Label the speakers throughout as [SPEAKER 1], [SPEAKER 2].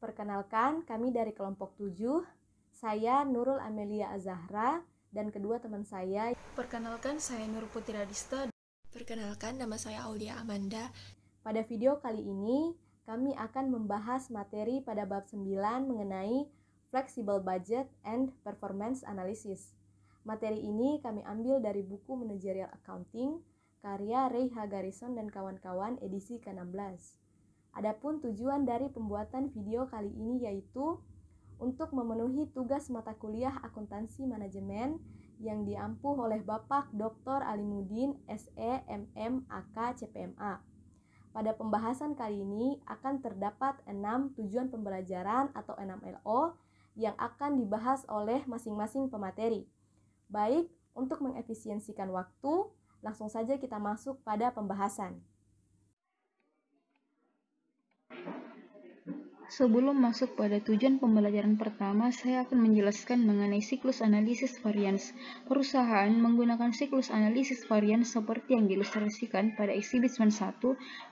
[SPEAKER 1] Perkenalkan, kami dari kelompok 7. Saya Nurul Amelia Azahra dan kedua teman saya.
[SPEAKER 2] Perkenalkan, saya Nur Putri Radista.
[SPEAKER 3] Perkenalkan, nama saya Aulia Amanda.
[SPEAKER 1] Pada video kali ini, kami akan membahas materi pada bab 9 mengenai Flexible Budget and Performance Analysis. Materi ini kami ambil dari buku Managerial Accounting, karya Ray H. Garrison dan kawan-kawan edisi ke-16. Adapun tujuan dari pembuatan video kali ini yaitu untuk memenuhi tugas mata kuliah akuntansi manajemen yang diampuh oleh Bapak Dr. Alimuddin SE MM AK CPMA. Pada pembahasan kali ini akan terdapat 6 tujuan pembelajaran atau 6 LO yang akan dibahas oleh masing-masing pemateri. Baik, untuk mengefisiensikan waktu, langsung saja kita masuk pada pembahasan.
[SPEAKER 2] Sebelum masuk pada tujuan pembelajaran pertama, saya akan menjelaskan mengenai siklus analisis varians. Perusahaan menggunakan siklus analisis varians seperti yang diilustrasikan pada Exhibit 1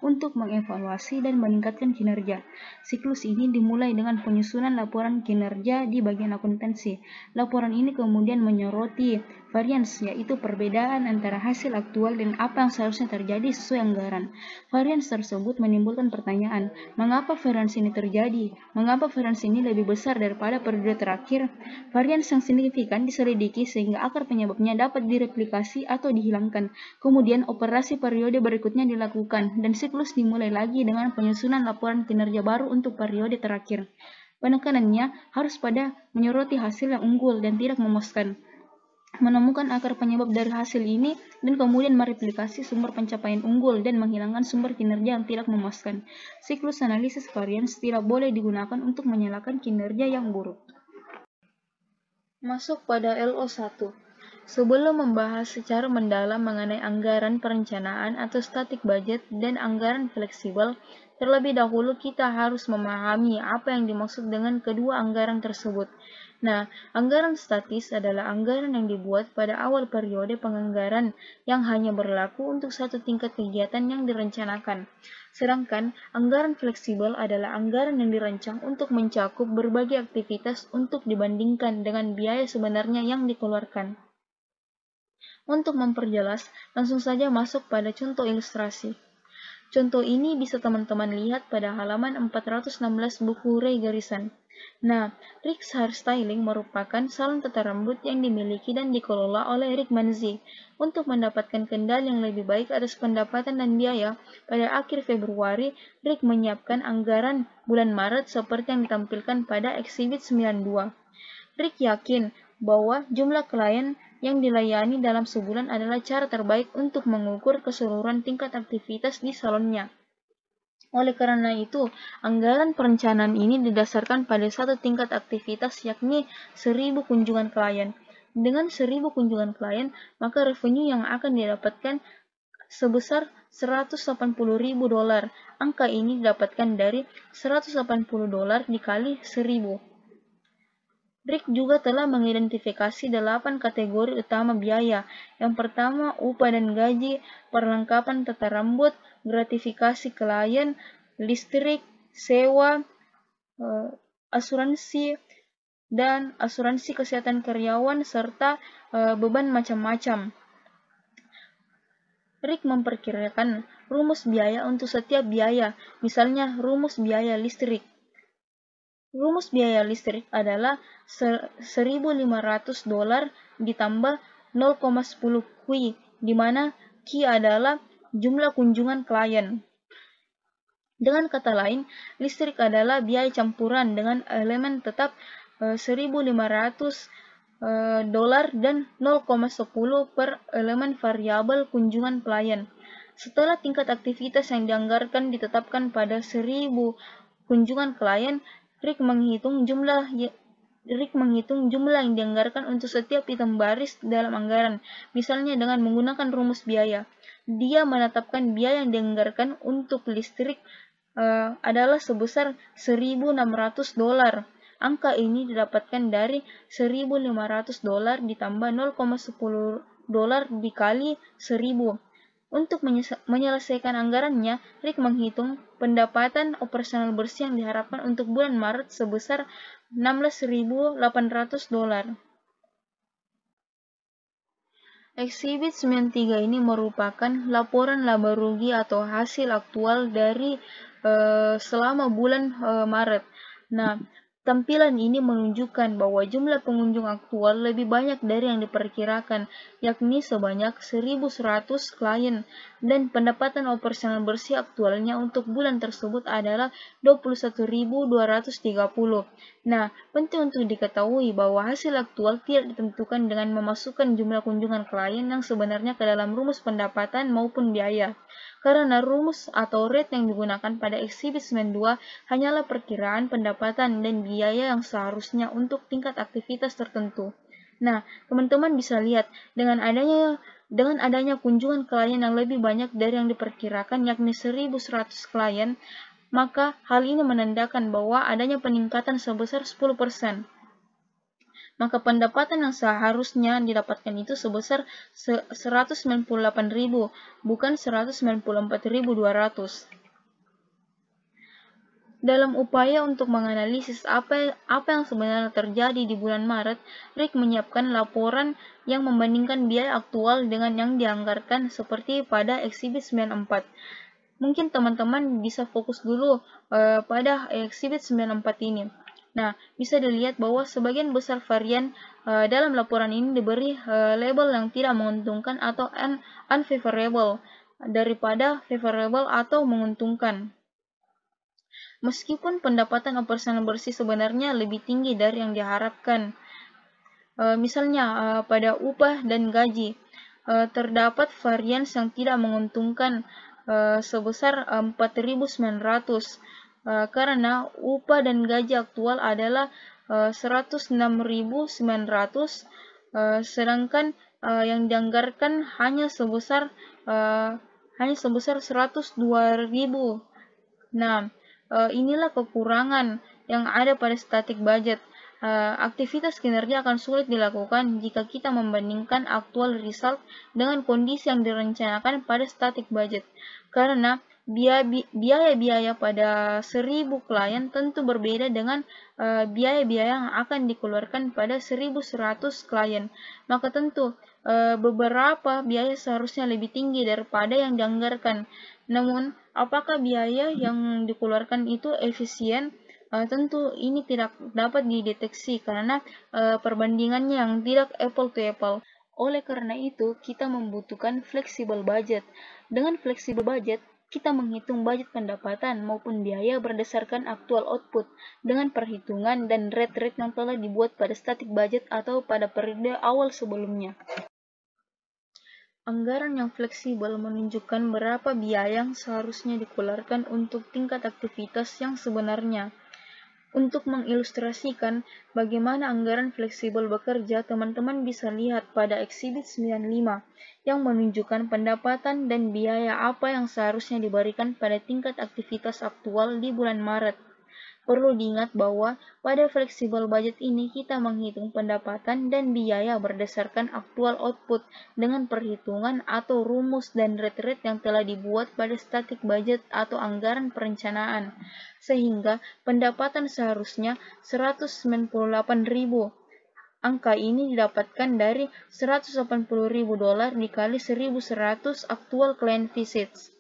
[SPEAKER 2] untuk mengevaluasi dan meningkatkan kinerja. Siklus ini dimulai dengan penyusunan laporan kinerja di bagian akuntansi. Laporan ini kemudian menyoroti varians, yaitu perbedaan antara hasil aktual dan apa yang seharusnya terjadi sesuai anggaran. Varians tersebut menimbulkan pertanyaan, mengapa varians ini terjadi? Mengapa varians ini lebih besar daripada periode terakhir? Varians yang signifikan diselidiki sehingga akar penyebabnya dapat direplikasi atau dihilangkan. Kemudian operasi periode berikutnya dilakukan dan siklus dimulai lagi dengan penyusunan laporan kinerja baru untuk periode terakhir. Penekanannya harus pada menyoroti hasil yang unggul dan tidak memuaskan, menemukan akar penyebab dari hasil ini, dan kemudian mereplikasi sumber pencapaian unggul dan menghilangkan sumber kinerja yang tidak memuaskan. Siklus analisis varians tidak boleh digunakan untuk menyalahkan kinerja yang buruk. Masuk pada LO1. Sebelum membahas secara mendalam mengenai anggaran perencanaan atau static budget dan anggaran fleksibel, terlebih dahulu kita harus memahami apa yang dimaksud dengan kedua anggaran tersebut. Nah, anggaran statis adalah anggaran yang dibuat pada awal periode penganggaran yang hanya berlaku untuk satu tingkat kegiatan yang direncanakan. Sedangkan anggaran fleksibel adalah anggaran yang dirancang untuk mencakup berbagai aktivitas untuk dibandingkan dengan biaya sebenarnya yang dikeluarkan. Untuk memperjelas, langsung saja masuk pada contoh ilustrasi. Contoh ini bisa teman-teman lihat pada halaman 416 buku Ray Garrison. Nah, Rick's Hairstyling merupakan salon tata rambut yang dimiliki dan dikelola oleh Rick Manzi. Untuk mendapatkan kendali yang lebih baik atas pendapatan dan biaya, pada akhir Februari, Rick menyiapkan anggaran bulan Maret seperti yang ditampilkan pada Exhibit 92. Rick yakin bahwa jumlah klien yang dilayani dalam sebulan adalah cara terbaik untuk mengukur keseluruhan tingkat aktivitas di salonnya. Oleh karena itu, anggaran perencanaan ini didasarkan pada satu tingkat aktivitas, yakni 1.000 kunjungan klien. Dengan 1.000 kunjungan klien, maka revenue yang akan didapatkan sebesar $180.000. Angka ini didapatkan dari $180 dikali 1.000. Rick juga telah mengidentifikasi 8 kategori utama biaya. Yang pertama, upah dan gaji, perlengkapan tata rambut, gratifikasi klien, listrik, sewa, asuransi, dan asuransi kesehatan karyawan, serta beban macam-macam. Rick memperkirakan rumus biaya untuk setiap biaya, misalnya rumus biaya listrik. Rumus biaya listrik adalah $1.500 ditambah 0,10 Q, di mana Q adalah jumlah kunjungan klien. Dengan kata lain, listrik adalah biaya campuran dengan elemen tetap $1.500 dan 0,10 per elemen variabel kunjungan klien. Setelah tingkat aktivitas yang dianggarkan ditetapkan pada 1.000 kunjungan klien, Rick menghitung jumlah yang dianggarkan untuk setiap item baris dalam anggaran, misalnya dengan menggunakan rumus biaya. Dia menetapkan biaya yang dianggarkan untuk listrik adalah sebesar $1.600. Angka ini didapatkan dari $1.500 ditambah $0,10 dikali 1.000. Untuk menyelesaikan anggarannya, Rick menghitung pendapatan operasional bersih yang diharapkan untuk bulan Maret sebesar $16.800. Eksibit 93 ini merupakan laporan laba rugi atau hasil aktual dari selama bulan Maret. Nah, tampilan ini menunjukkan bahwa jumlah pengunjung aktual lebih banyak dari yang diperkirakan, yakni sebanyak 1.100 klien, dan pendapatan operasional bersih aktualnya untuk bulan tersebut adalah 21.230. Nah, penting untuk diketahui bahwa hasil aktual tidak ditentukan dengan memasukkan jumlah kunjungan klien yang sebenarnya ke dalam rumus pendapatan maupun biaya. Karena rumus atau rate yang digunakan pada Eksibit 92 hanyalah perkiraan pendapatan dan biaya yang seharusnya untuk tingkat aktivitas tertentu. Nah, teman-teman bisa lihat dengan adanya kunjungan klien yang lebih banyak dari yang diperkirakan, yakni 1.100 klien, maka hal ini menandakan bahwa adanya peningkatan sebesar 10%. Maka pendapatan yang seharusnya didapatkan itu sebesar 198.000, bukan 194.200. Dalam upaya untuk menganalisis apa yang sebenarnya terjadi di bulan Maret, Rick menyiapkan laporan yang membandingkan biaya aktual dengan yang dianggarkan seperti pada Eksibit 94. Mungkin teman-teman bisa fokus dulu pada Eksibit 94 ini. Nah, bisa dilihat bahwa sebagian besar varian dalam laporan ini diberi label yang tidak menguntungkan atau unfavorable daripada favorable atau menguntungkan. Meskipun pendapatan operasional bersih sebenarnya lebih tinggi dari yang diharapkan. Misalnya pada upah dan gaji, terdapat varian yang tidak menguntungkan sebesar 4.900. Karena upah dan gaji aktual adalah 106.900, sedangkan yang dianggarkan hanya sebesar 102.000. Nah, inilah kekurangan yang ada pada static budget. Aktivitas kinerja akan sulit dilakukan jika kita membandingkan actual result dengan kondisi yang direncanakan pada static budget, karena biaya-biaya pada 1.000 klien tentu berbeda dengan biaya-biaya yang akan dikeluarkan pada 1.100 klien. Maka tentu beberapa biaya seharusnya lebih tinggi daripada yang dianggarkan. Namun, apakah biaya yang dikeluarkan itu efisien? Tentu ini tidak dapat dideteksi karena perbandingannya yang tidak apple to apple. Oleh karena itu, kita membutuhkan fleksibel budget. Dengan fleksibel budget, kita menghitung budget pendapatan maupun biaya berdasarkan aktual output dengan perhitungan dan rate-rate yang telah dibuat pada static budget atau pada periode awal sebelumnya. Anggaran yang fleksibel menunjukkan berapa biaya yang seharusnya dikeluarkan untuk tingkat aktivitas yang sebenarnya. Untuk mengilustrasikan bagaimana anggaran fleksibel bekerja, teman-teman bisa lihat pada Eksibit 95 yang menunjukkan pendapatan dan biaya apa yang seharusnya diberikan pada tingkat aktivitas aktual di bulan Maret. Perlu diingat bahwa pada fleksibel budget ini kita menghitung pendapatan dan biaya berdasarkan aktual output dengan perhitungan atau rumus dan rate-rate yang telah dibuat pada static budget atau anggaran perencanaan, sehingga pendapatan seharusnya 198.000. Angka ini didapatkan dari $180.000 dikali 1.100 actual client visits.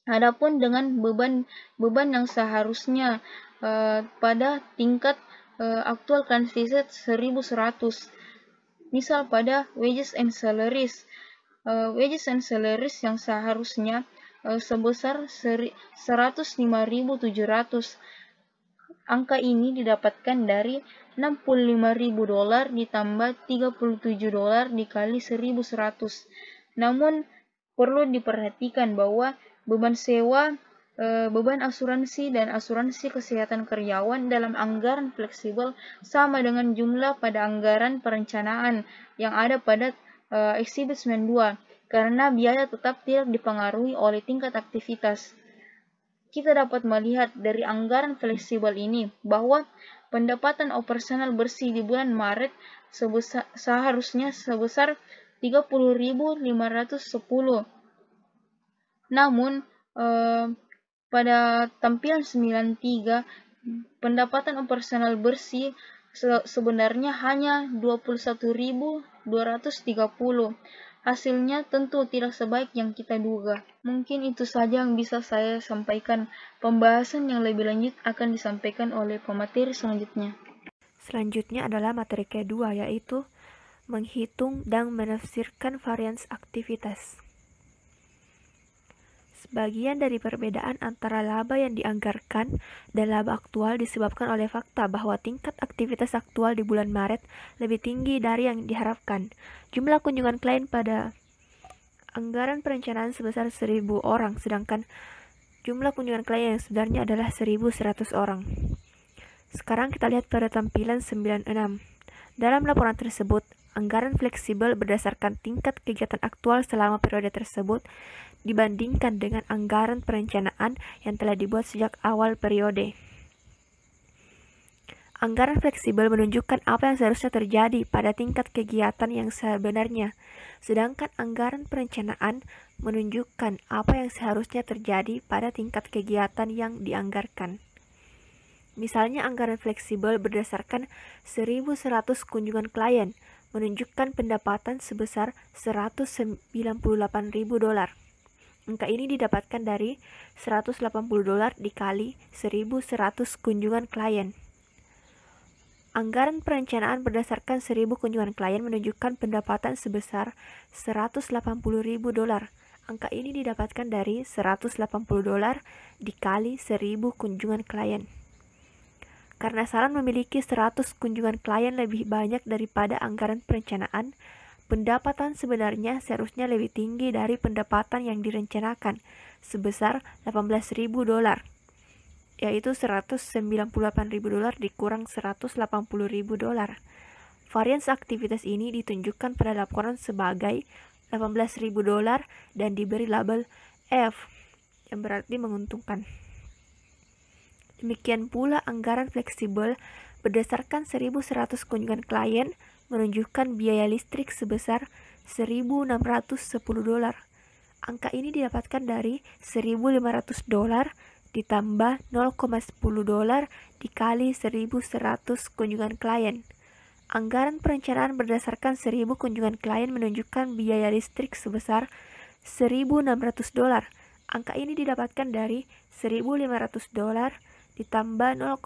[SPEAKER 2] Adapun dengan beban yang seharusnya pada tingkat aktual client visit 1.100. Misal pada wages and salaries. Wages and salaries yang seharusnya sebesar 105.700. Angka ini didapatkan dari $65.000 ditambah $37 dikali 1.100. Namun perlu diperhatikan bahwa beban sewa, beban asuransi, dan asuransi kesehatan karyawan dalam anggaran fleksibel sama dengan jumlah pada anggaran perencanaan yang ada pada Eksibit 92, karena biaya tetap tidak dipengaruhi oleh tingkat aktivitas. Kita dapat melihat dari anggaran fleksibel ini bahwa pendapatan operasional bersih di bulan Maret seharusnya sebesar 30.510. Namun, pada tampilan 93, pendapatan operasional bersih sebenarnya hanya 21.230. Hasilnya tentu tidak sebaik yang kita duga. Mungkin itu saja yang bisa saya sampaikan. Pembahasan yang lebih lanjut akan disampaikan oleh pemateri selanjutnya.
[SPEAKER 3] Selanjutnya adalah materi kedua, yaitu menghitung dan menafsirkan varians aktivitas. Sebagian dari perbedaan antara laba yang dianggarkan dan laba aktual disebabkan oleh fakta bahwa tingkat aktivitas aktual di bulan Maret lebih tinggi dari yang diharapkan. Jumlah kunjungan klien pada anggaran perencanaan sebesar 1.000 orang, sedangkan jumlah kunjungan klien yang sebenarnya adalah 1.100 orang. Sekarang kita lihat pada tampilan 96. Dalam laporan tersebut, anggaran fleksibel berdasarkan tingkat kegiatan aktual selama periode tersebut dibandingkan dengan anggaran perencanaan yang telah dibuat sejak awal periode. Anggaran fleksibel menunjukkan apa yang seharusnya terjadi pada tingkat kegiatan yang sebenarnya, sedangkan anggaran perencanaan menunjukkan apa yang seharusnya terjadi pada tingkat kegiatan yang dianggarkan. Misalnya anggaran fleksibel berdasarkan 1.100 kunjungan klien menunjukkan pendapatan sebesar $198.000. Angka ini didapatkan dari $180 dikali 1.100 kunjungan klien. Anggaran perencanaan berdasarkan 1.000 kunjungan klien menunjukkan pendapatan sebesar $180.000. Angka ini didapatkan dari $180 dikali 1.000 kunjungan klien. Karena Salon memiliki 100 kunjungan klien lebih banyak daripada anggaran perencanaan, pendapatan sebenarnya seharusnya lebih tinggi dari pendapatan yang direncanakan, sebesar $18.000, yaitu $198.000 dikurang $180.000. Varians aktivitas ini ditunjukkan pada laporan sebagai $18.000 dan diberi label F, yang berarti menguntungkan. Demikian pula anggaran fleksibel berdasarkan 1.100 kunjungan klien menunjukkan biaya listrik sebesar $1.610. Angka ini didapatkan dari $1.500 ditambah $0,10 dikali 1.100 kunjungan klien. Anggaran perencanaan berdasarkan 1.000 kunjungan klien menunjukkan biaya listrik sebesar $1.600. Angka ini didapatkan dari $1.500 ditambah $0,10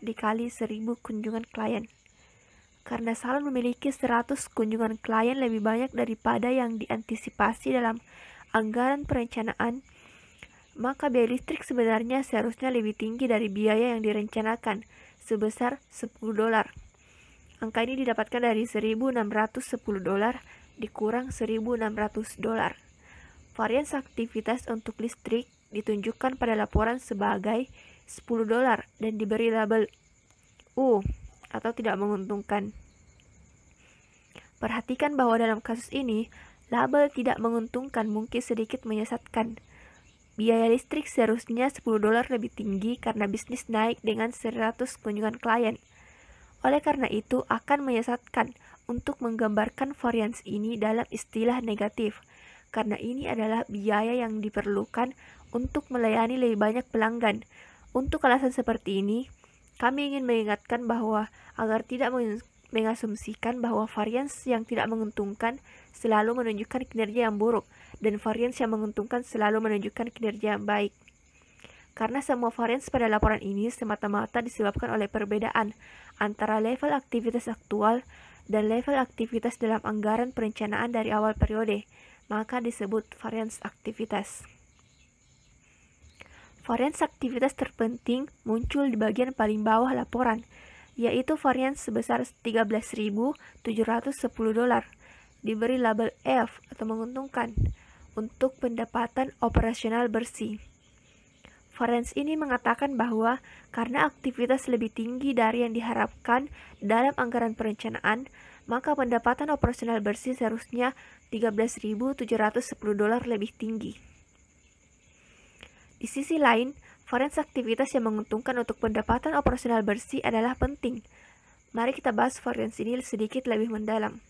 [SPEAKER 3] dikali 1.000 kunjungan klien. Karena Salon memiliki 100 kunjungan klien lebih banyak daripada yang diantisipasi dalam anggaran perencanaan, maka biaya listrik sebenarnya seharusnya lebih tinggi dari biaya yang direncanakan, sebesar $10. Angka ini didapatkan dari $1.610 dikurang $1.600. Varians aktivitas untuk listrik ditunjukkan pada laporan sebagai $10 dan diberi label U atau tidak menguntungkan. Perhatikan bahwa dalam kasus ini, label tidak menguntungkan mungkin sedikit menyesatkan. Biaya listrik seharusnya $10 lebih tinggi karena bisnis naik dengan 100 kunjungan klien. Oleh karena itu, akan menyesatkan untuk menggambarkan varians ini dalam istilah negatif, karena ini adalah biaya yang diperlukan untuk melayani lebih banyak pelanggan. Untuk alasan seperti ini, kami ingin mengingatkan bahwa agar tidak mengasumsikan bahwa varians yang tidak menguntungkan selalu menunjukkan kinerja yang buruk, dan varians yang menguntungkan selalu menunjukkan kinerja yang baik. Karena semua varians pada laporan ini semata-mata disebabkan oleh perbedaan antara level aktivitas aktual dan level aktivitas dalam anggaran perencanaan dari awal periode, maka disebut varians aktivitas. Varians aktivitas terpenting muncul di bagian paling bawah laporan, yaitu varians sebesar $13.710, diberi label F atau menguntungkan, untuk pendapatan operasional bersih. Varians ini mengatakan bahwa karena aktivitas lebih tinggi dari yang diharapkan dalam anggaran perencanaan, maka pendapatan operasional bersih seharusnya $13.710 lebih tinggi. Di sisi lain, varians aktivitas yang menguntungkan untuk pendapatan operasional bersih adalah penting. Mari kita bahas varians ini sedikit lebih mendalam.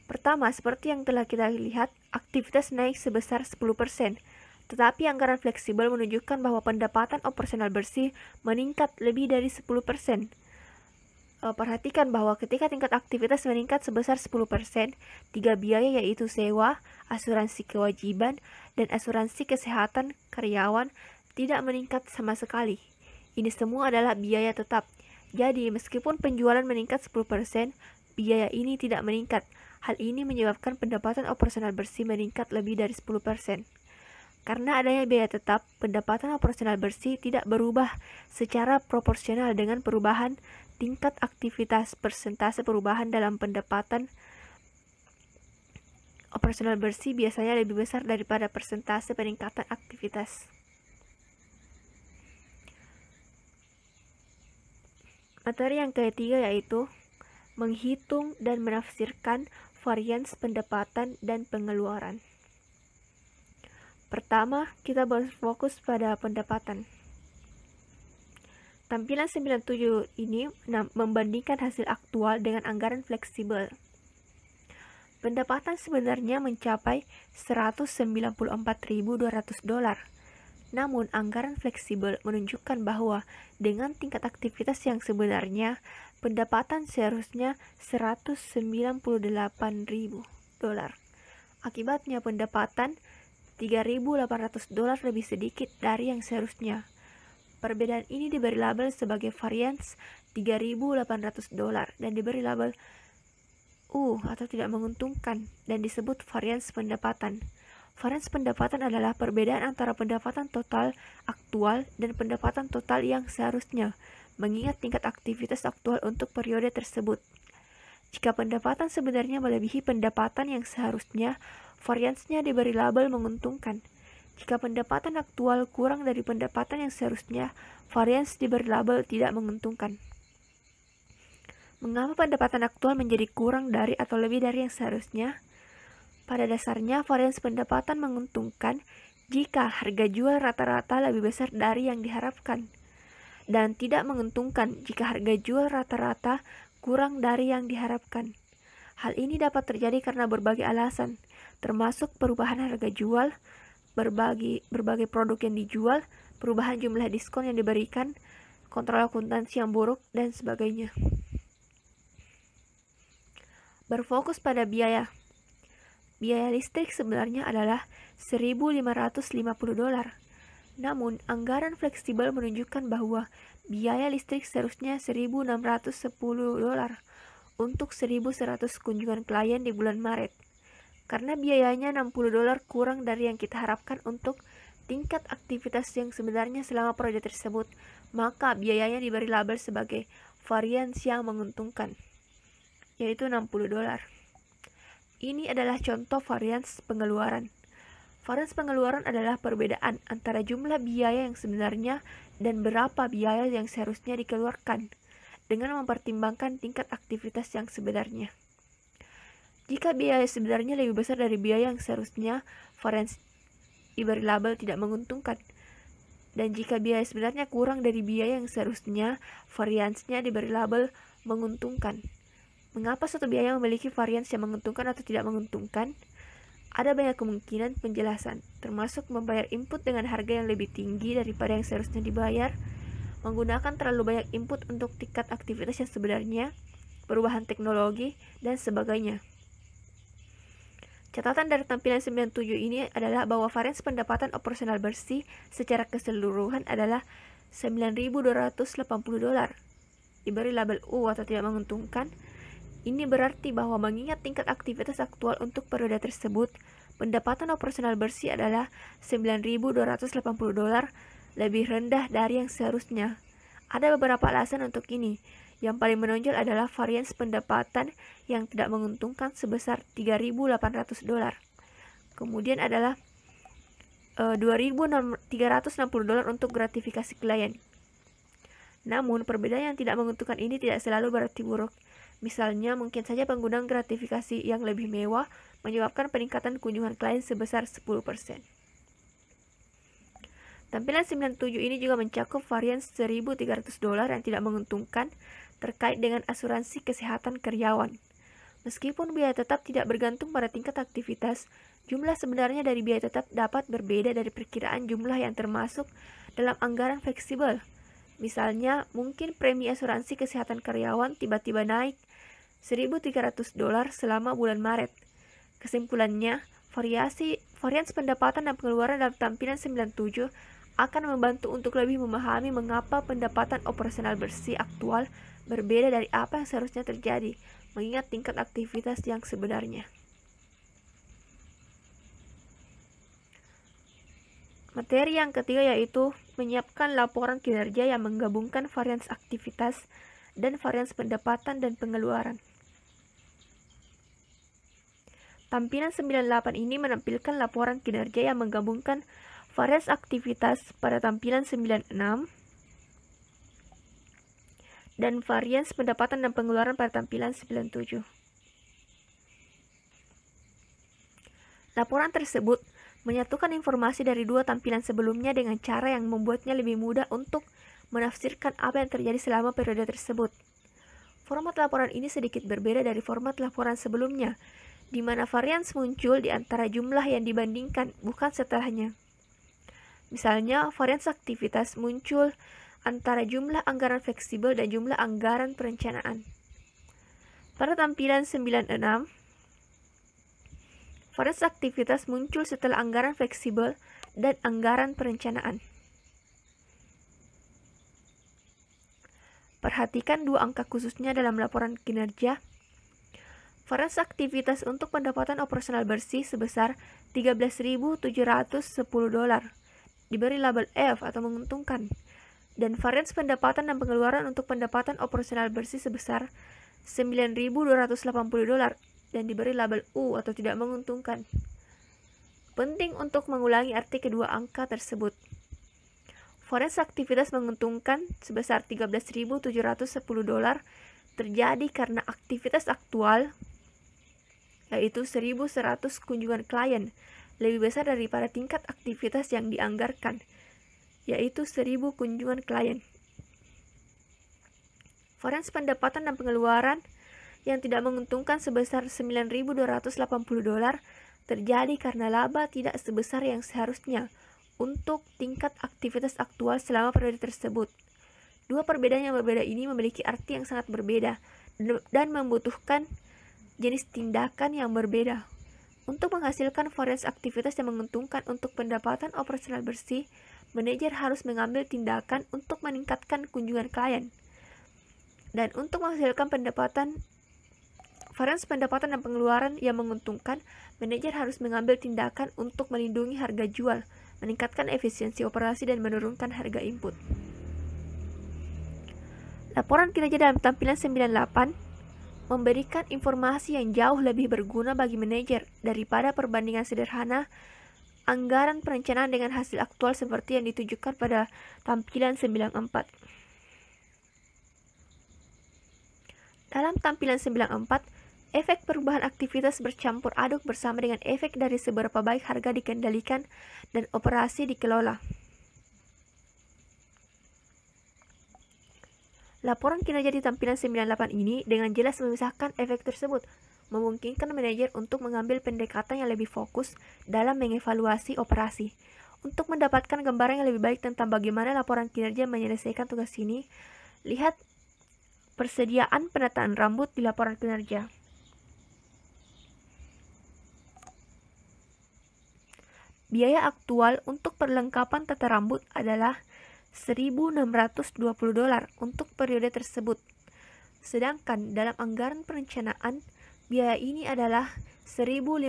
[SPEAKER 3] Pertama, seperti yang telah kita lihat, aktivitas naik sebesar 10%, tetapi anggaran fleksibel menunjukkan bahwa pendapatan operasional bersih meningkat lebih dari 10%. Perhatikan bahwa ketika tingkat aktivitas meningkat sebesar 10%, 3 biaya yaitu sewa, asuransi kewajiban, dan asuransi kesehatan karyawan tidak meningkat sama sekali. Ini semua adalah biaya tetap. Jadi, meskipun penjualan meningkat 10%, biaya ini tidak meningkat. Hal ini menyebabkan pendapatan operasional bersih meningkat lebih dari 10%. Karena adanya biaya tetap, pendapatan operasional bersih tidak berubah secara proporsional dengan perubahan tingkat aktivitas. Persentase perubahan dalam pendapatan operasional bersih biasanya lebih besar daripada persentase peningkatan aktivitas. Materi yang ketiga yaitu menghitung dan menafsirkan varians pendapatan dan pengeluaran. Pertama, kita berfokus pada pendapatan. Tampilan 97 ini membandingkan hasil aktual dengan anggaran fleksibel. Pendapatan sebenarnya mencapai $194.200. Namun, anggaran fleksibel menunjukkan bahwa dengan tingkat aktivitas yang sebenarnya, pendapatan seharusnya $198.000. Akibatnya, pendapatan $3.800 lebih sedikit dari yang seharusnya. Perbedaan ini diberi label sebagai varians $3.800 dan diberi label U atau tidak menguntungkan dan disebut varians pendapatan. Varians pendapatan adalah perbedaan antara pendapatan total aktual dan pendapatan total yang seharusnya, mengingat tingkat aktivitas aktual untuk periode tersebut. Jika pendapatan sebenarnya melebihi pendapatan yang seharusnya, variansnya diberi label menguntungkan. Jika pendapatan aktual kurang dari pendapatan yang seharusnya, varians diberi label tidak menguntungkan. Mengapa pendapatan aktual menjadi kurang dari atau lebih dari yang seharusnya? Pada dasarnya, varians pendapatan menguntungkan jika harga jual rata-rata lebih besar dari yang diharapkan, dan tidak menguntungkan jika harga jual rata-rata kurang dari yang diharapkan. Hal ini dapat terjadi karena berbagai alasan, termasuk perubahan harga jual, berbagai produk yang dijual, perubahan jumlah diskon yang diberikan, kontrol akuntansi yang buruk, dan sebagainya. Berfokus pada biaya. Biaya listrik sebenarnya adalah $1.550. Namun, anggaran fleksibel menunjukkan bahwa biaya listrik seharusnya $1.610 untuk 1.100 kunjungan klien di bulan Maret. Karena biayanya $60 kurang dari yang kita harapkan untuk tingkat aktivitas yang sebenarnya selama proyek tersebut, maka biayanya diberi label sebagai varians yang menguntungkan, yaitu $60. Ini adalah contoh varians pengeluaran. Varians pengeluaran adalah perbedaan antara jumlah biaya yang sebenarnya dan berapa biaya yang seharusnya dikeluarkan, dengan mempertimbangkan tingkat aktivitas yang sebenarnya. Jika biaya sebenarnya lebih besar dari biaya yang seharusnya, varians diberi label tidak menguntungkan. Dan jika biaya sebenarnya kurang dari biaya yang seharusnya, variansnya diberi label menguntungkan. Mengapa suatu biaya memiliki varians yang menguntungkan atau tidak menguntungkan? Ada banyak kemungkinan penjelasan, termasuk membayar input dengan harga yang lebih tinggi daripada yang seharusnya dibayar, menggunakan terlalu banyak input untuk tingkat aktivitas yang sebenarnya, perubahan teknologi, dan sebagainya. Catatan dari tampilan 97 ini adalah bahwa varians pendapatan operasional bersih secara keseluruhan adalah $9.280. Diberi label U atau tidak menguntungkan. Ini berarti bahwa mengingat tingkat aktivitas aktual untuk periode tersebut, pendapatan operasional bersih adalah $9.280 lebih rendah dari yang seharusnya. Ada beberapa alasan untuk ini. Yang paling menonjol adalah varians pendapatan yang tidak menguntungkan sebesar $3.800. Kemudian adalah $2.360 untuk gratifikasi klien. Namun, perbedaan yang tidak menguntungkan ini tidak selalu berarti buruk. Misalnya, mungkin saja penggunaan gratifikasi yang lebih mewah menyebabkan peningkatan kunjungan klien sebesar 10%. Tampilan 97 ini juga mencakup varians $1.300 yang tidak menguntungkan terkait dengan asuransi kesehatan karyawan. Meskipun biaya tetap tidak bergantung pada tingkat aktivitas, jumlah sebenarnya dari biaya tetap dapat berbeda dari perkiraan jumlah yang termasuk dalam anggaran fleksibel. Misalnya, mungkin premi asuransi kesehatan karyawan tiba-tiba naik $1.300 selama bulan Maret. Kesimpulannya, varians pendapatan dan pengeluaran dalam tampilan 97 akan membantu untuk lebih memahami mengapa pendapatan operasional bersih aktual berbeda dari apa yang seharusnya terjadi, mengingat tingkat aktivitas yang sebenarnya. Materi yang ketiga yaitu menyiapkan laporan kinerja yang menggabungkan varians aktivitas dan varians pendapatan dan pengeluaran. Tampilan 98 ini menampilkan laporan kinerja yang menggabungkan varians aktivitas pada tampilan 96 dan varians pendapatan dan pengeluaran pada tampilan 97. Laporan tersebut menyatukan informasi dari dua tampilan sebelumnya dengan cara yang membuatnya lebih mudah untuk menafsirkan apa yang terjadi selama periode tersebut. Format laporan ini sedikit berbeda dari format laporan sebelumnya, di mana varians muncul di antara jumlah yang dibandingkan, bukan setelahnya. Misalnya, varians aktivitas muncul antara jumlah anggaran fleksibel dan jumlah anggaran perencanaan. Pada tampilan 96, varians aktivitas muncul setelah anggaran fleksibel dan anggaran perencanaan. Perhatikan dua angka khususnya dalam laporan kinerja. Varians aktivitas untuk pendapatan operasional bersih sebesar $13.710 diberi label F atau menguntungkan, dan varians pendapatan dan pengeluaran untuk pendapatan operasional bersih sebesar $9.280 dan diberi label U atau tidak menguntungkan. Penting untuk mengulangi arti kedua angka tersebut. Varians aktivitas menguntungkan sebesar $13.710 terjadi karena aktivitas aktual, yaitu 1.100 kunjungan klien, lebih besar daripada tingkat aktivitas yang dianggarkan, yaitu 1.000 kunjungan klien. Varians pendapatan dan pengeluaran yang tidak menguntungkan sebesar $9.280 terjadi karena laba tidak sebesar yang seharusnya untuk tingkat aktivitas aktual selama periode tersebut. Dua perbedaan yang berbeda ini memiliki arti yang sangat berbeda dan membutuhkan jenis tindakan yang berbeda. Untuk menghasilkan varians aktivitas yang menguntungkan untuk pendapatan operasional bersih, manajer harus mengambil tindakan untuk meningkatkan kunjungan klien. Dan untuk menghasilkan varians pendapatan dan pengeluaran yang menguntungkan, manajer harus mengambil tindakan untuk melindungi harga jual, meningkatkan efisiensi operasi, dan menurunkan harga input. Laporan kinerja dalam tampilan 98 memberikan informasi yang jauh lebih berguna bagi manajer daripada perbandingan sederhana anggaran perencanaan dengan hasil aktual seperti yang ditunjukkan pada tampilan 94. Dalam tampilan 94, efek perubahan aktivitas bercampur aduk bersama dengan efek dari seberapa baik harga dikendalikan dan operasi dikelola. Laporan kinerja di tampilan 98 ini dengan jelas memisahkan efek tersebut, memungkinkan manajer untuk mengambil pendekatan yang lebih fokus dalam mengevaluasi operasi. Untuk mendapatkan gambaran yang lebih baik tentang bagaimana laporan kinerja menyelesaikan tugas ini, lihat persediaan penataan rambut di laporan kinerja. Biaya aktual untuk perlengkapan tata rambut adalah $1.620 untuk periode tersebut. Sedangkan dalam anggaran perencanaan, biaya ini adalah $1.500.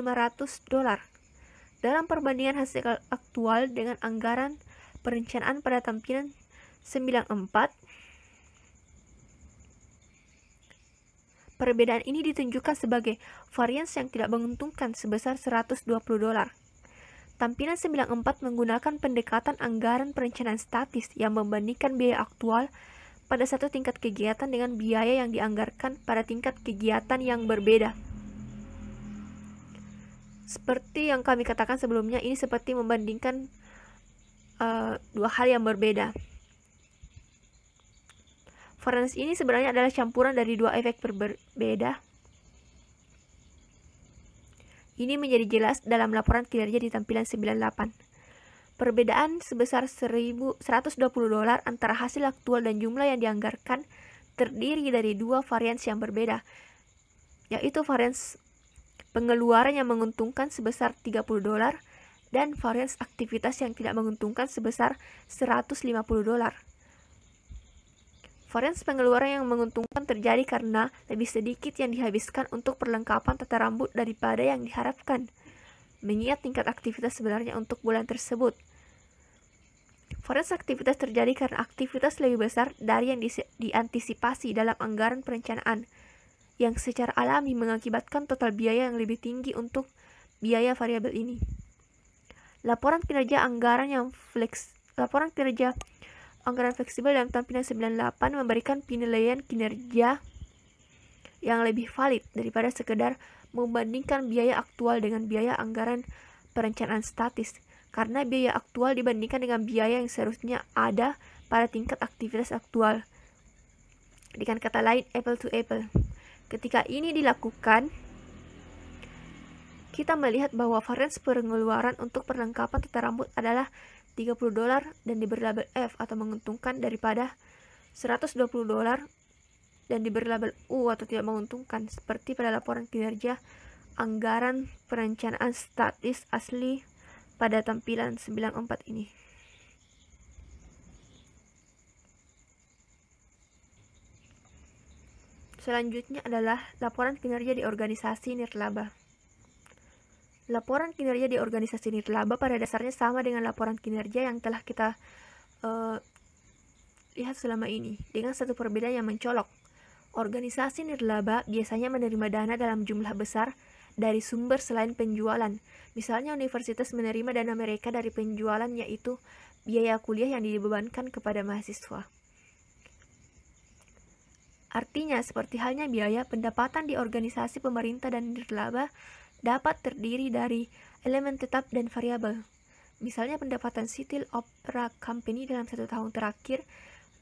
[SPEAKER 3] Dalam perbandingan hasil aktual dengan anggaran perencanaan pada tampilan 94, perbedaan ini ditunjukkan sebagai varians yang tidak menguntungkan sebesar $120. Tampilan 94 menggunakan pendekatan anggaran perencanaan statis yang membandingkan biaya aktual pada satu tingkat kegiatan dengan biaya yang dianggarkan pada tingkat kegiatan yang berbeda. Seperti yang kami katakan sebelumnya, ini seperti membandingkan dua hal yang berbeda. Varians ini sebenarnya adalah campuran dari dua efek berbeda. Ini menjadi jelas dalam laporan kinerja di tampilan 98. Perbedaan sebesar $1.120 antara hasil aktual dan jumlah yang dianggarkan terdiri dari dua varians yang berbeda, yaitu varians pengeluaran yang menguntungkan sebesar $30 dan varians aktivitas yang tidak menguntungkan sebesar $150. Varians pengeluaran yang menguntungkan terjadi karena lebih sedikit yang dihabiskan untuk perlengkapan tata rambut daripada yang diharapkan, mengingat tingkat aktivitas sebenarnya untuk bulan tersebut. Varians aktivitas terjadi karena aktivitas lebih besar dari yang diantisipasi dalam anggaran perencanaan, yang secara alami mengakibatkan total biaya yang lebih tinggi untuk biaya variabel ini. Laporan kinerja anggaran fleksibel dalam tampilan 98 memberikan penilaian kinerja yang lebih valid daripada sekedar membandingkan biaya aktual dengan biaya anggaran perencanaan statis, karena biaya aktual dibandingkan dengan biaya yang seharusnya ada pada tingkat aktivitas aktual. Dengan kata lain, apple to apple. Ketika ini dilakukan, kita melihat bahwa varians pengeluaran untuk perlengkapan tata rambut adalah $30 dan diberi label F atau menguntungkan daripada $120 dan diberi label U atau tidak menguntungkan, seperti pada laporan kinerja anggaran perencanaan statis asli pada tampilan 94 ini. Selanjutnya adalah laporan kinerja di organisasi nirlaba. Laporan kinerja di organisasi nirlaba pada dasarnya sama dengan laporan kinerja yang telah kita lihat selama ini, dengan satu perbedaan yang mencolok. Organisasi nirlaba biasanya menerima dana dalam jumlah besar dari sumber selain penjualan. Misalnya universitas menerima dana mereka dari penjualan, yaitu biaya kuliah yang dibebankan kepada mahasiswa. Artinya, seperti halnya biaya, pendapatan di organisasi pemerintah dan nirlaba dapat terdiri dari elemen tetap dan variabel. Misalnya, pendapatan Civil Opera Company dalam 1 tahun terakhir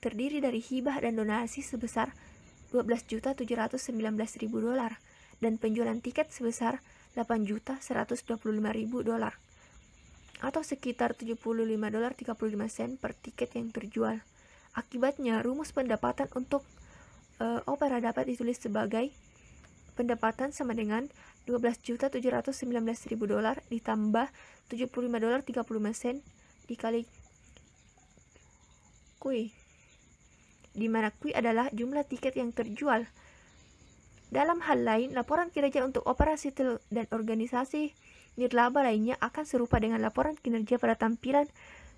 [SPEAKER 3] terdiri dari hibah dan donasi sebesar $12.719.000 dan penjualan tiket sebesar $8.125.000 atau sekitar $75.35 per tiket yang terjual. Akibatnya, rumus pendapatan untuk opera dapat ditulis sebagai pendapatan sama dengan $12.719.000 ditambah $75.35 dikali Q, di mana Q adalah jumlah tiket yang terjual. Dalam hal lain, laporan kinerja untuk opera Civil dan organisasi nirlaba lainnya akan serupa dengan laporan kinerja pada tampilan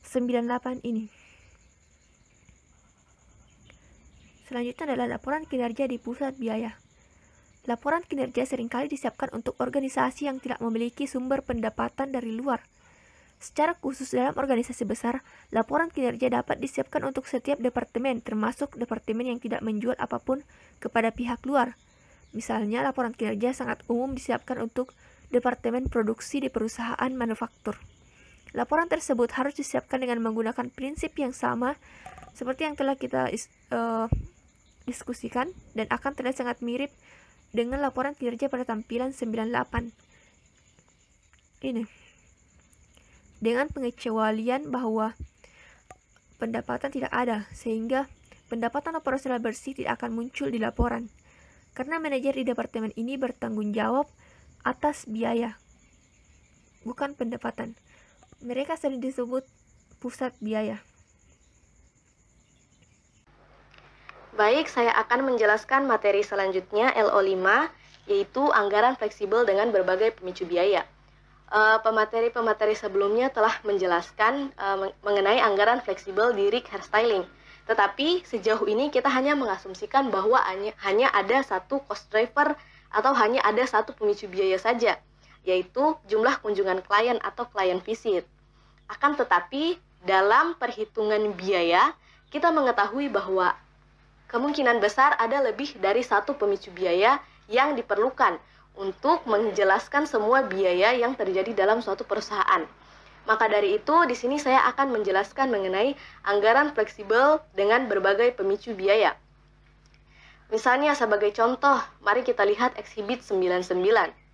[SPEAKER 3] 98 ini. Selanjutnya adalah laporan kinerja di pusat biaya. Laporan kinerja seringkali disiapkan untuk organisasi yang tidak memiliki sumber pendapatan dari luar. Secara khusus dalam organisasi besar, laporan kinerja dapat disiapkan untuk setiap departemen, termasuk departemen yang tidak menjual apapun kepada pihak luar. Misalnya, laporan kinerja sangat umum disiapkan untuk departemen produksi di perusahaan manufaktur. Laporan tersebut harus disiapkan dengan menggunakan prinsip yang sama seperti yang telah kita diskusikan dan akan terlihat sangat mirip dengan laporan kinerja pada tampilan 98 ini, dengan pengecualian bahwa pendapatan tidak ada, sehingga pendapatan operasional bersih tidak akan muncul di laporan, karena manajer di departemen ini bertanggung jawab atas biaya, bukan pendapatan. Mereka sering disebut pusat biaya.
[SPEAKER 1] Baik, saya akan menjelaskan materi selanjutnya LO5, yaitu anggaran fleksibel dengan berbagai pemicu biaya. Pemateri-pemateri sebelumnya telah menjelaskan mengenai anggaran fleksibel di rig hairstyling. Tetapi sejauh ini kita hanya mengasumsikan bahwa hanya ada satu cost driver atau hanya ada satu pemicu biaya saja, yaitu jumlah kunjungan klien atau client visit. Akan tetapi, dalam perhitungan biaya, kita mengetahui bahwa kemungkinan besar ada lebih dari satu pemicu biaya yang diperlukan untuk menjelaskan semua biaya yang terjadi dalam suatu perusahaan. Maka dari itu, di sini saya akan menjelaskan mengenai anggaran fleksibel dengan berbagai pemicu biaya. Misalnya sebagai contoh, mari kita lihat Exhibit 99.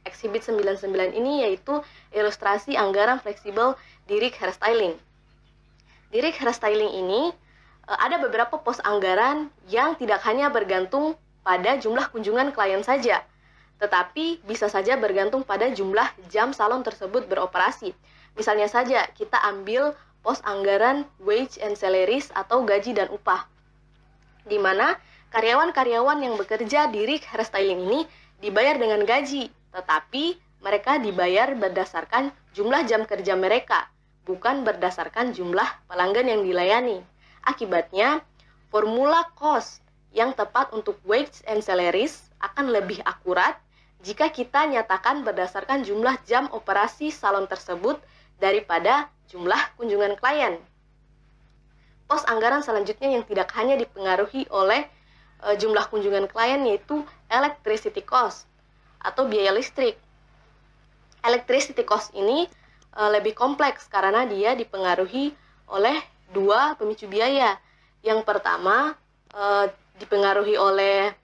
[SPEAKER 1] Exhibit 99 ini yaitu ilustrasi anggaran fleksibel Direct Hairstyling. Direct Hairstyling ini ada beberapa pos anggaran yang tidak hanya bergantung pada jumlah kunjungan klien saja, tetapi bisa saja bergantung pada jumlah jam salon tersebut beroperasi. Misalnya saja kita ambil pos anggaran wage and salaries atau gaji dan upah, di mana karyawan-karyawan yang bekerja di rig hairstyling ini dibayar dengan gaji, tetapi mereka dibayar berdasarkan jumlah jam kerja mereka, bukan berdasarkan jumlah pelanggan yang dilayani. Akibatnya, formula cost yang tepat untuk wage and salaries akan lebih akurat jika kita nyatakan berdasarkan jumlah jam operasi salon tersebut daripada jumlah kunjungan klien. Pos anggaran selanjutnya yang tidak hanya dipengaruhi oleh jumlah kunjungan klien yaitu electricity cost atau biaya listrik. Electricity cost ini lebih kompleks karena dia dipengaruhi oleh dua pemicu biaya. Yang pertama dipengaruhi oleh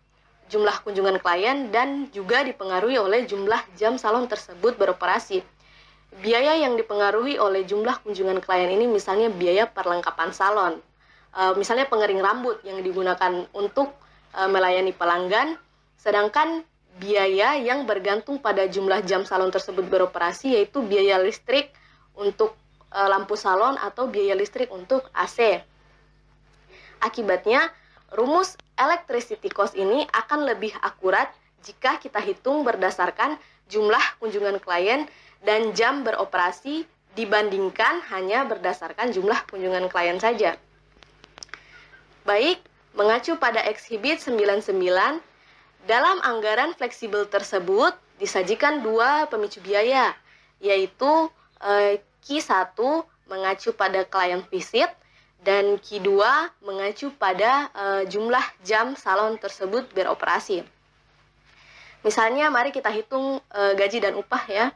[SPEAKER 1] jumlah kunjungan klien dan juga dipengaruhi oleh jumlah jam salon tersebut beroperasi. Biaya yang dipengaruhi oleh jumlah kunjungan klien ini misalnya biaya perlengkapan salon, misalnya pengering rambut yang digunakan untuk melayani pelanggan, sedangkan biaya yang bergantung pada jumlah jam salon tersebut beroperasi yaitu biaya listrik untuk lampu salon atau biaya listrik untuk AC. Akibatnya, rumus electricity cost ini akan lebih akurat jika kita hitung berdasarkan jumlah kunjungan klien dan jam beroperasi dibandingkan hanya berdasarkan jumlah kunjungan klien saja. Baik, mengacu pada Exhibit 99, dalam anggaran fleksibel tersebut disajikan dua pemicu biaya, yaitu Q1 mengacu pada client visit dan Q2 mengacu pada jumlah jam salon tersebut beroperasi. Misalnya, mari kita hitung gaji dan upah ya.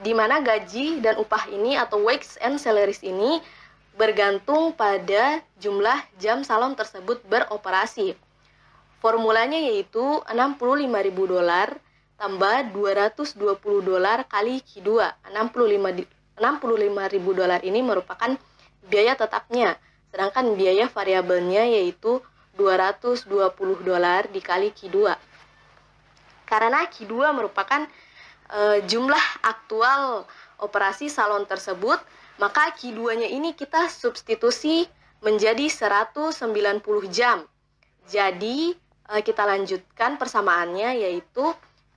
[SPEAKER 1] Di mana gaji dan upah ini atau wages and salaries ini bergantung pada jumlah jam salon tersebut beroperasi. Formulanya yaitu $65.000 tambah $220 kali Q2. $65.000 ini merupakan biaya tetapnya, sedangkan biaya variabelnya yaitu $220 dikali Q2. Karena Q2 merupakan jumlah aktual operasi salon tersebut, maka Q2-nya ini kita substitusi menjadi 190 jam. Jadi, kita lanjutkan persamaannya yaitu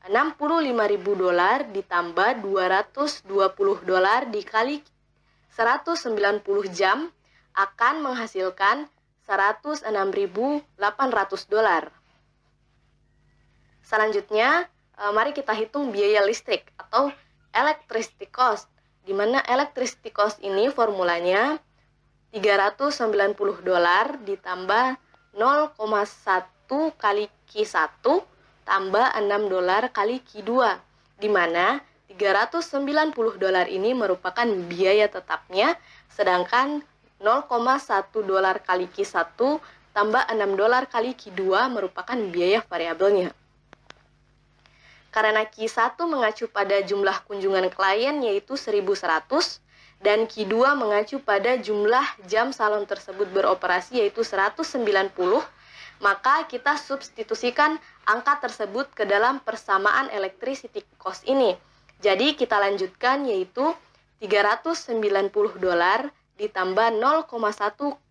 [SPEAKER 1] $65.000 ditambah $220 dikali 190 jam akan menghasilkan $106.800. Selanjutnya, mari kita hitung biaya listrik atau electricity cost, di mana electricity cost ini formulanya $390 ditambah 0,1 kali Q1 tambah $6 kali Q2, di mana $390 ini merupakan biaya tetapnya, sedangkan $0,1 kali Q1 tambah $6 kali Q2 merupakan biaya variabelnya. Karena Q1 mengacu pada jumlah kunjungan klien yaitu 1.100 dan Q2 mengacu pada jumlah jam salon tersebut beroperasi yaitu 190, maka kita substitusikan angka tersebut ke dalam persamaan electricity cost ini. Jadi kita lanjutkan yaitu $390 ditambah 0,1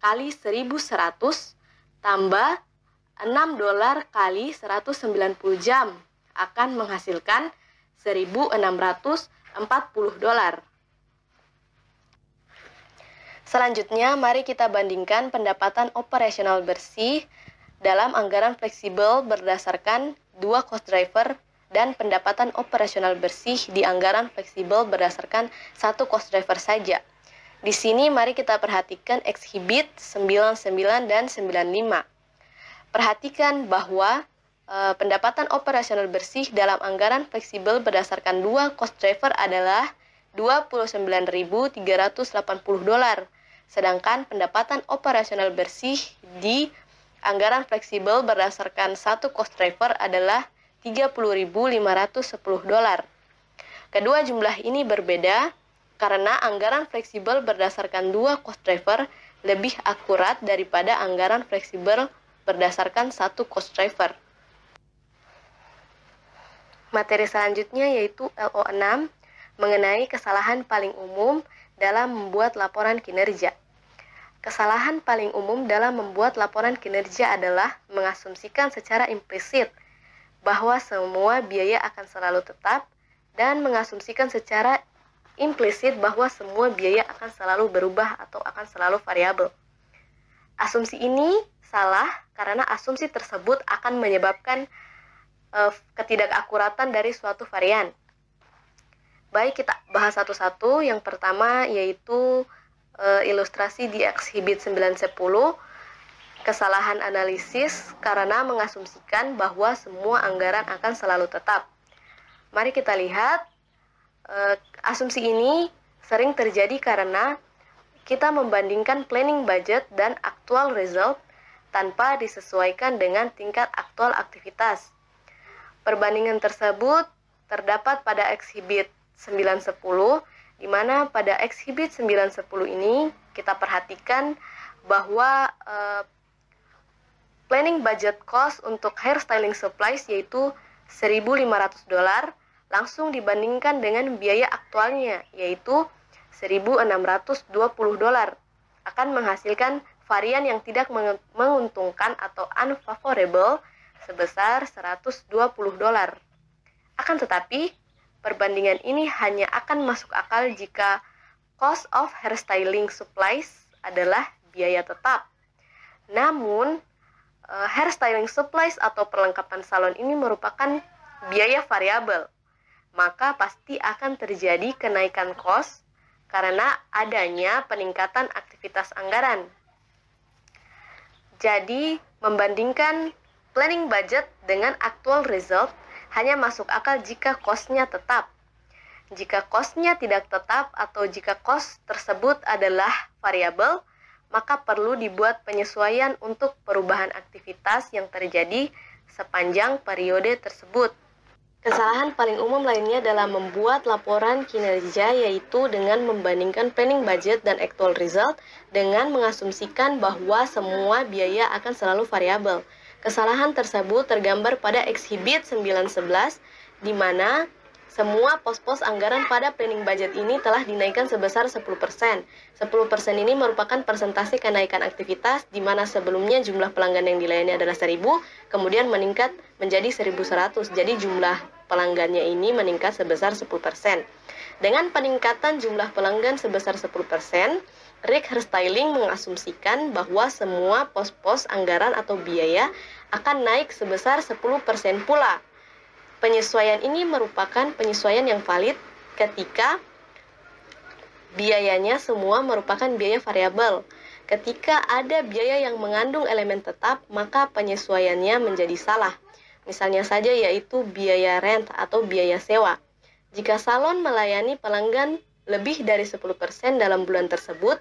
[SPEAKER 1] kali 1.100 tambah $6 kali 190 jam akan menghasilkan $1.640. Selanjutnya, mari kita bandingkan pendapatan operasional bersih dalam anggaran fleksibel berdasarkan dua cost driver dan pendapatan operasional bersih di anggaran fleksibel berdasarkan satu cost driver saja. Di sini mari kita perhatikan Exhibit 99 dan 95. Perhatikan bahwa pendapatan operasional bersih dalam anggaran fleksibel berdasarkan dua cost driver adalah $29.380, sedangkan pendapatan operasional bersih di anggaran fleksibel berdasarkan satu cost driver adalah $30.510. Kedua jumlah ini berbeda karena anggaran fleksibel berdasarkan dua cost driver lebih akurat daripada anggaran fleksibel berdasarkan satu cost driver. Materi selanjutnya yaitu LO6 mengenai kesalahan paling umum dalam membuat laporan kinerja. Kesalahan paling umum dalam membuat laporan kinerja adalah mengasumsikan secara implisit bahwa semua biaya akan selalu tetap dan mengasumsikan secara implisit bahwa semua biaya akan selalu berubah atau akan selalu variabel. Asumsi ini salah karena asumsi tersebut akan menyebabkan ketidakakuratan dari suatu varian. Baik, kita bahas satu-satu. Yang pertama yaitu ilustrasi di Exhibit 910, kesalahan analisis karena mengasumsikan bahwa semua anggaran akan selalu tetap. Mari kita lihat, asumsi ini sering terjadi karena kita membandingkan planning budget dan actual result tanpa disesuaikan dengan tingkat aktual aktivitas. Perbandingan tersebut terdapat pada Exhibit 910, di mana pada Exhibit 910 ini kita perhatikan bahwa planning budget cost untuk hairstyling supplies yaitu $1.500 langsung dibandingkan dengan biaya aktualnya yaitu $1.620 akan menghasilkan varian yang tidak menguntungkan atau unfavorable sebesar $120. Akan tetapi, perbandingan ini hanya akan masuk akal jika cost of hairstyling supplies adalah biaya tetap. Namun, hairstyling supplies atau perlengkapan salon ini merupakan biaya variabel, maka pasti akan terjadi kenaikan cost karena adanya peningkatan aktivitas anggaran. Jadi, membandingkan planning budget dengan actual result hanya masuk akal jika cost-nya tetap. Jika cost-nya tidak tetap atau jika cost tersebut adalah variabel, maka perlu dibuat penyesuaian untuk perubahan aktivitas yang terjadi sepanjang periode tersebut. Kesalahan paling umum lainnya dalam membuat laporan kinerja yaitu dengan membandingkan planning budget dan actual result dengan mengasumsikan bahwa semua biaya akan selalu variabel. Kesalahan tersebut tergambar pada Exhibit 911 di mana semua pos-pos anggaran pada planning budget ini telah dinaikkan sebesar 10%. 10% ini merupakan persentase kenaikan aktivitas di mana sebelumnya jumlah pelanggan yang dilayani adalah 1.000, kemudian meningkat menjadi 1.100. Jadi jumlah pelanggannya ini meningkat sebesar 10%. Dengan peningkatan jumlah pelanggan sebesar 10%, Rick Hairstyling mengasumsikan bahwa semua pos-pos anggaran atau biaya akan naik sebesar 10% pula. Penyesuaian ini merupakan penyesuaian yang valid ketika biayanya semua merupakan biaya variabel. Ketika ada biaya yang mengandung elemen tetap, maka penyesuaiannya menjadi salah. Misalnya saja yaitu biaya rent atau biaya sewa. Jika salon melayani pelanggan lebih dari 10% dalam bulan tersebut,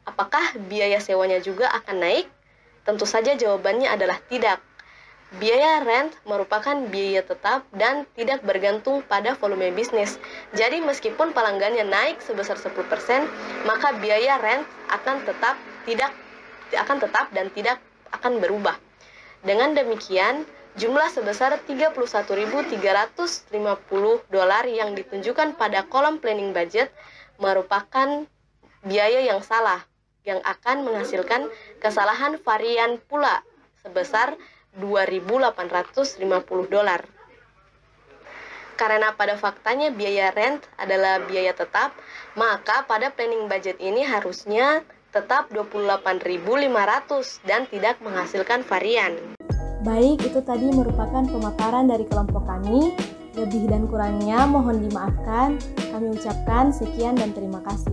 [SPEAKER 1] apakah biaya sewanya juga akan naik? Tentu saja jawabannya adalah tidak. Biaya rent merupakan biaya tetap dan tidak bergantung pada volume bisnis. Jadi meskipun pelanggannya naik sebesar 10%, maka biaya rent akan tetap dan tidak akan berubah. Dengan demikian, jumlah sebesar $31.350 yang ditunjukkan pada kolom planning budget merupakan biaya yang salah, yang akan menghasilkan kesalahan varian pula sebesar $2.850. Karena pada faktanya biaya rent adalah biaya tetap, maka pada planning budget ini harusnya tetap $28.500 dan tidak menghasilkan varian.
[SPEAKER 4] Baik, itu tadi merupakan pemaparan dari kelompok kami. Lebih dan kurangnya mohon dimaafkan. Kami ucapkan sekian dan terima kasih.